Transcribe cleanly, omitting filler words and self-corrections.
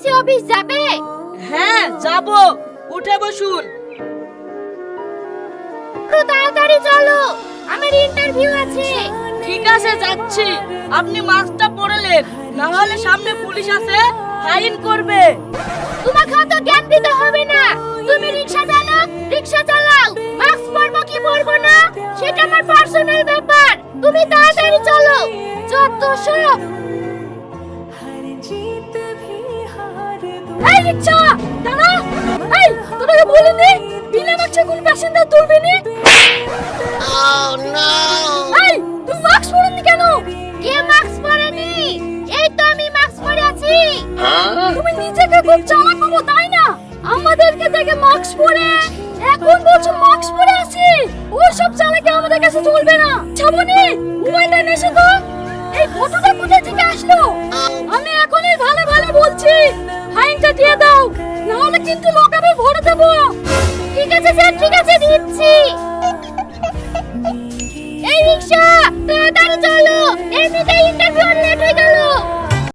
DC office যাবে? হ্যাঁ যাব, উঠে বসুন। একটু তাড়াতাড়ি চলো, আমার ইন্টারভিউ আছে। ঠিক আছে যাচ্ছি, আপনি মাস্কটা পরলেন, না হলে সামনে পুলিশ আছে, ফাইন করবে। তোমাকে অত জ্ঞান দিতে হবে না। তুমি রিকশা চালক, রিকশা চালাও। মাস্ক পরবো কি পরবো না সেটা আমার পার্সোনাল ব্যাপার। তুমি তাড়াতাড়ি চলো। যত সব। এই রিকশা দাঁড়া। এই তোকে বলিনি বিনা মাস্কে কোন প্যাসেঞ্জার তুলবি না। এই তুমি মাস্ক পরনি কেন? কে মাস্ক পরেনি? এই তো আমি মাস্ক পরে আছি। তুমি নিজেকে খুব চালাক ভাবো তাই না? আমাদেরকে দেখে মাস্ক পরে এখন বলছো মাস্ক পরে আছি। ওসব চালাকি আমাদের কাছে চলবে না। ছাবনি মোবাইলটা নেছো তো। এই ফটোটা কোথা থেকে আসলো? আমি এখনই ভালো ভালো বলছি, ফাইনটা দিয়ে দাও, না হলে কিন্তু লোকাবে ভরে দেবো। ঠিক আছে স্যার, ঠিক আছে দিচ্ছি। এই রিকশা